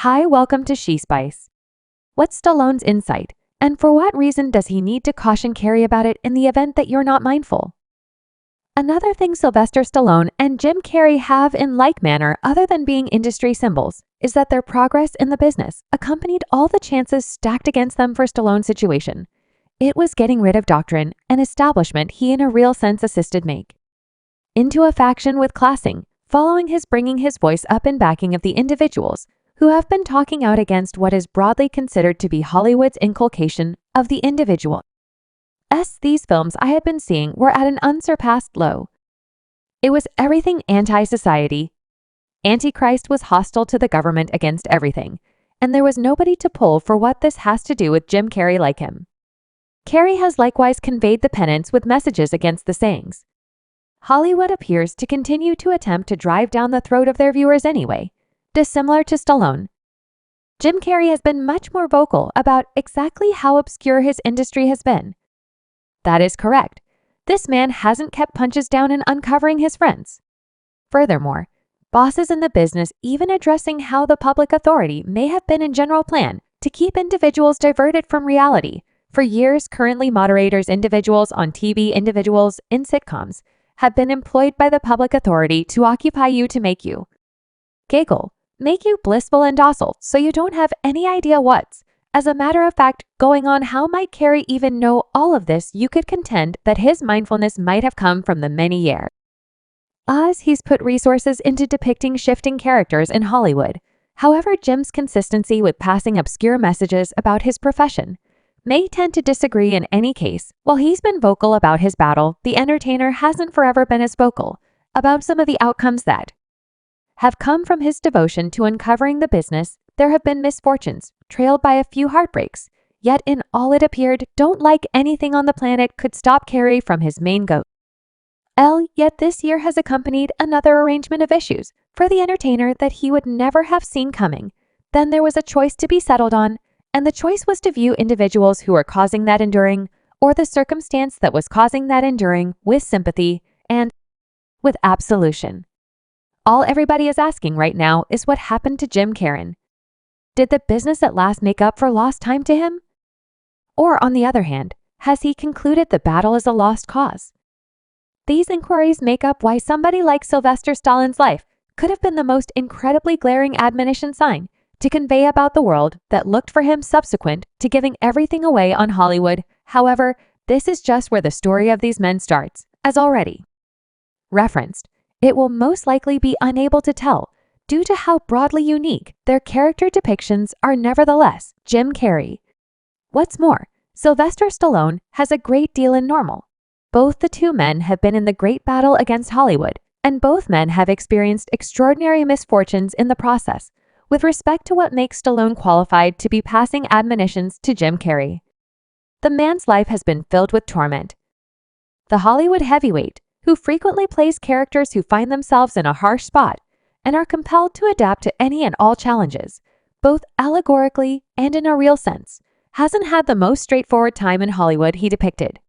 Hi, welcome to She Spice. What's Stallone's insight, and for what reason does he need to caution Carrey about it in the event that you're not mindful? Another thing Sylvester Stallone and Jim Carrey have in like manner other than being industry symbols is that their progress in the business accompanied all the chances stacked against them for Stallone's situation. It was getting rid of doctrine, an establishment he in a real sense assisted make, into a faction with classing, following his bringing his voice up in backing of the individuals who have been talking out against what is broadly considered to be Hollywood's inculcation of the individual. These films I had been seeing were at an unsurpassed low. It was everything anti-society. Antichrist was hostile to the government against everything, and there was nobody to pull for what this has to do with Jim Carrey like him. Carrey has likewise conveyed the penance with messages against the sayings. Hollywood appears to continue to attempt to drive down the throat of their viewers anyway, dissimilar to Stallone. Jim Carrey has been much more vocal about exactly how obscure his industry has been. That is correct. This man hasn't kept punches down in uncovering his friends. Furthermore, bosses in the business even addressing how the public authority may have been in general plan to keep individuals diverted from reality. For years, currently moderators individuals on TV, individuals in sitcoms, have been employed by the public authority to occupy you to make you giggle, make you blissful and docile so you don't have any idea what's, as a matter of fact, going on. How might Carrey even know all of this? You could contend that his mindfulness might have come from the many years he's put resources into depicting shifting characters in Hollywood. However, Jim's consistency with passing obscure messages about his profession may tend to disagree in any case. While he's been vocal about his battle, the entertainer hasn't forever been as vocal about some of the outcomes that have come from his devotion to uncovering the business. There have been misfortunes, trailed by a few heartbreaks, yet in all it appeared, don't like anything on the planet could stop Carrey from his main goal. Yet this year has accompanied another arrangement of issues for the entertainer that he would never have seen coming. Then there was a choice to be settled on, and the choice was to view individuals who were causing that enduring, or the circumstance that was causing that enduring, with sympathy and with absolution. All everybody is asking right now is what happened to Jim Carrey. Did the business at last make up for lost time to him? Or on the other hand, has he concluded the battle is a lost cause? These inquiries make up why somebody like Sylvester Stallone's life could have been the most incredibly glaring admonition sign to convey about the world that looked for him subsequent to giving everything away on Hollywood. However, this is just where the story of these men starts, as already referenced. It will most likely be unable to tell due to how broadly unique their character depictions are. Nevertheless, Jim Carrey. What's more, Sylvester Stallone has a great deal in normal. Both the two men have been in the great battle against Hollywood, and both men have experienced extraordinary misfortunes in the process, with respect to what makes Stallone qualified to be passing admonitions to Jim Carrey. The man's life has been filled with torment. The Hollywood heavyweight, who frequently plays characters who find themselves in a harsh spot and are compelled to adapt to any and all challenges, both allegorically and in a real sense, hasn't had the most straightforward time in Hollywood he depicted.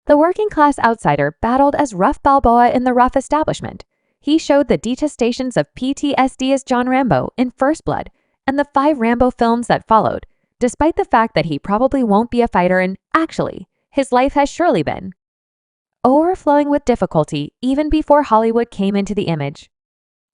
The working-class outsider battled as rough Balboa in the rough establishment. He showed the detestations of PTSD as John Rambo in First Blood and the 5 Rambo films that followed, despite the fact that he probably won't be a fighter and, actually, his life has surely been overflowing with difficulty even before Hollywood came into the image.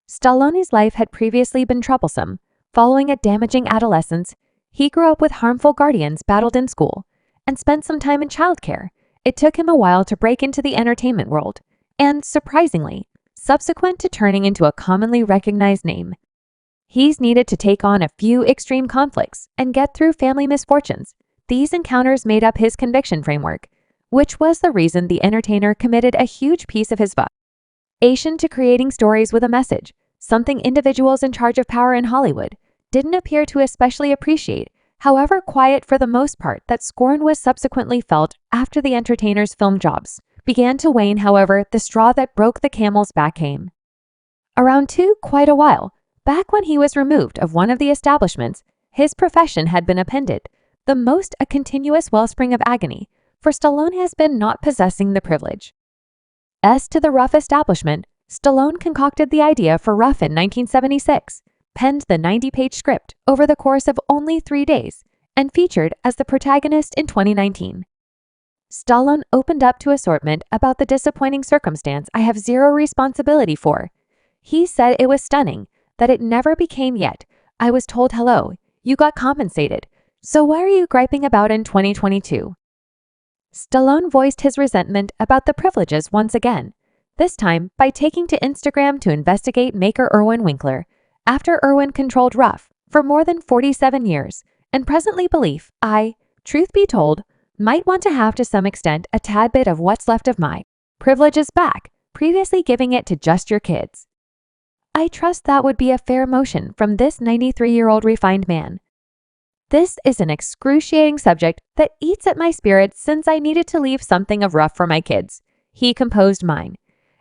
Stallone's life had previously been troublesome. Following a damaging adolescence, he grew up with harmful guardians, battled in school, and spent some time in childcare. It took him a while to break into the entertainment world, and, surprisingly, subsequent to turning into a commonly recognized name, he's needed to take on a few extreme conflicts and get through family misfortunes. These encounters made up his conviction framework, which was the reason the entertainer committed a huge piece of his vocation to creating stories with a message, something individuals in charge of power in Hollywood didn't appear to especially appreciate. However quiet for the most part, that scorn was subsequently felt after the entertainer's film jobs began to wane. However, the straw that broke the camel's back came around quite a while back when he was removed of one of the establishments his profession had been appended, the most a continuous wellspring of agony, for Stallone has been not possessing the privilege. As to the rough establishment, Stallone concocted the idea for Rough in 1976, penned the 90-page script over the course of only 3 days and featured as the protagonist in 2019. Stallone opened up to assortment about the disappointing circumstance I have zero responsibility for. He said it was stunning, that it never became yet. I was told hello, you got compensated. So what are you griping about in 2022? Stallone voiced his resentment about the privileges once again, this time by taking to Instagram to investigate maker Irwin Winkler, after Irwin controlled Ruff for more than 47 years, and presently believe I, truth be told, might want to have to some extent a tad bit of what's left of my privileges back, previously giving it to just your kids. I trust that would be a fair motion from this 93-year-old refined man. This is an excruciating subject that eats at my spirit since I needed to leave something of Ruff for my kids. He composed mine.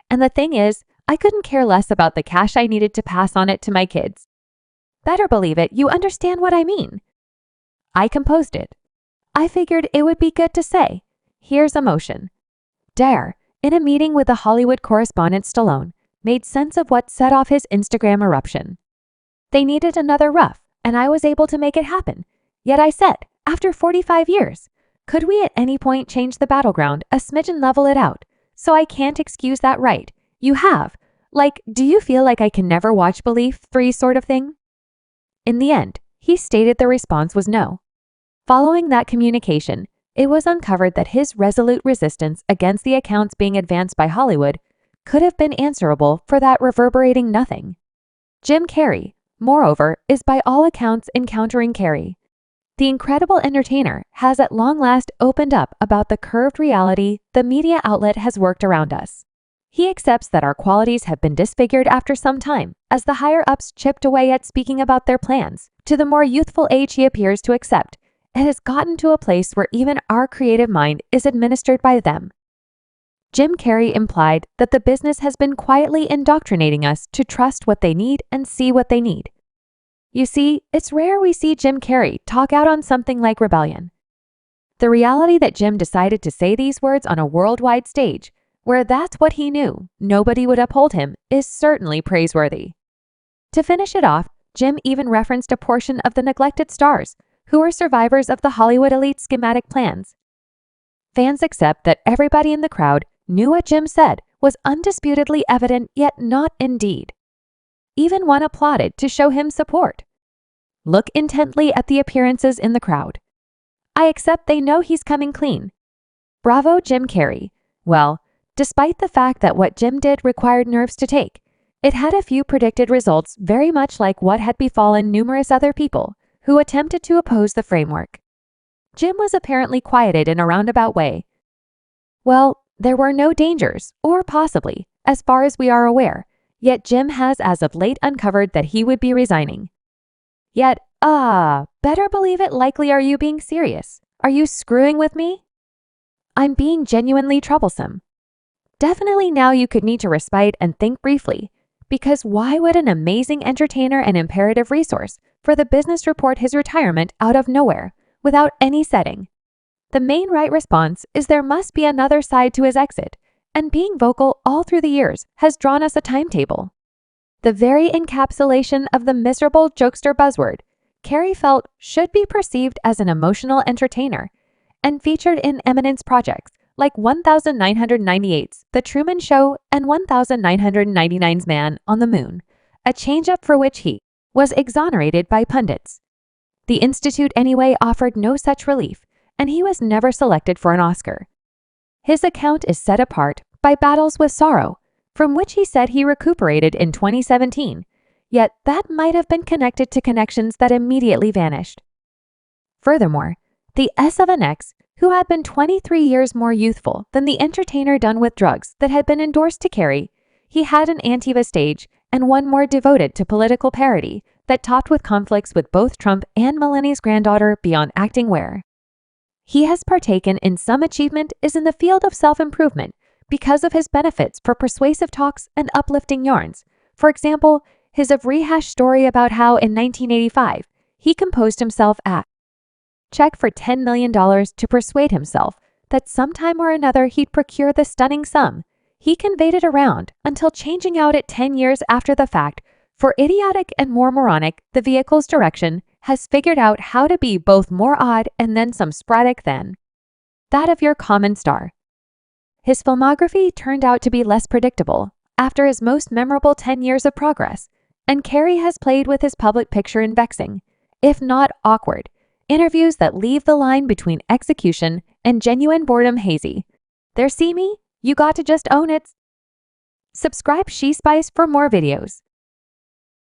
And the thing is, I couldn't care less about the cash I needed to pass on it to my kids. Better believe it, you understand what I mean. I composed it. I figured it would be good to say. Here's a motion. Dare, in a meeting with the Hollywood correspondent Stallone, made sense of what set off his Instagram eruption. They needed another Ruff, and I was able to make it happen. Yet I said, after 45 years, could we at any point change the battleground a smidgen, level it out? So I can't excuse that, right? You have. Like, do you feel like I can never watch Belief 3 sort of thing? In the end, he stated the response was no. Following that communication, it was uncovered that his resolute resistance against the accounts being advanced by Hollywood could have been answerable for that reverberating nothing. Jim Carrey, moreover, is by all accounts encountering Carrey. The incredible entertainer has at long last opened up about the curved reality the media outlet has worked around us. He accepts that our qualities have been disfigured after some time, as the higher-ups chipped away at speaking about their plans. To the more youthful age he appears to accept, it has gotten to a place where even our creative mind is administered by them. Jim Carrey implied that the business has been quietly indoctrinating us to trust what they need and see what they need. You see, it's rare we see Jim Carrey talk out on something like rebellion. The reality that Jim decided to say these words on a worldwide stage, where that's what he knew, nobody would uphold him, is certainly praiseworthy. To finish it off, Jim even referenced a portion of the neglected stars, who were survivors of the Hollywood elite schematic plans. Fans accept that everybody in the crowd knew what Jim said was undisputedly evident, yet not indeed. Even one applauded to show him support. Look intently at the appearances in the crowd. I accept they know he's coming clean. Bravo, Jim Carrey. Well, despite the fact that what Jim did required nerves to take, it had a few predicted results very much like what had befallen numerous other people who attempted to oppose the framework. Jim was apparently quieted in a roundabout way. Well, there were no dangers, or possibly, as far as we are aware, yet Jim has as of late uncovered that he would be resigning. Yet, better believe it, likely are you being serious? Are you screwing with me? I'm being genuinely troublesome. Definitely now you could need to respite and think briefly, because why would an amazing entertainer and imperative resource for the business report his retirement out of nowhere, without any setting? The main right response is there must be another side to his exit, and being vocal all through the years has drawn us a timetable. The very encapsulation of the miserable jokester buzzword, Carrey felt should be perceived as an emotional entertainer, and featured in eminence projects like 1998's The Truman Show and 1999's Man on the Moon, a change-up for which he was exonerated by pundits. The Institute anyway offered no such relief, and he was never selected for an Oscar. His account is set apart by Battles with Sorrow, from which he said he recuperated in 2017, yet that might have been connected to connections that immediately vanished. Furthermore, the S of an X, who had been 23 years more youthful than the entertainer done with drugs that had been endorsed to Carrey, he had an Antiva stage and one more devoted to political parody that topped with conflicts with both Trump and Melania's granddaughter beyond acting where he has partaken in some achievement is in the field of self-improvement because of his benefits for persuasive talks and uplifting yarns. For example, his of rehashed story about how in 1985 he composed himself a check for $10 million to persuade himself that sometime or another he'd procure the stunning sum. He conveyed it around until changing out it 10 years after the fact For idiotic and more moronic, the vehicle's direction has figured out how to be both more odd and then some sporadic than that of your common star. His filmography turned out to be less predictable after his most memorable 10 years of progress, and Carrey has played with his public picture in vexing, if not awkward, interviews that leave the line between execution and genuine boredom hazy. There, see me? You got to just own it. Subscribe She Spice for more videos.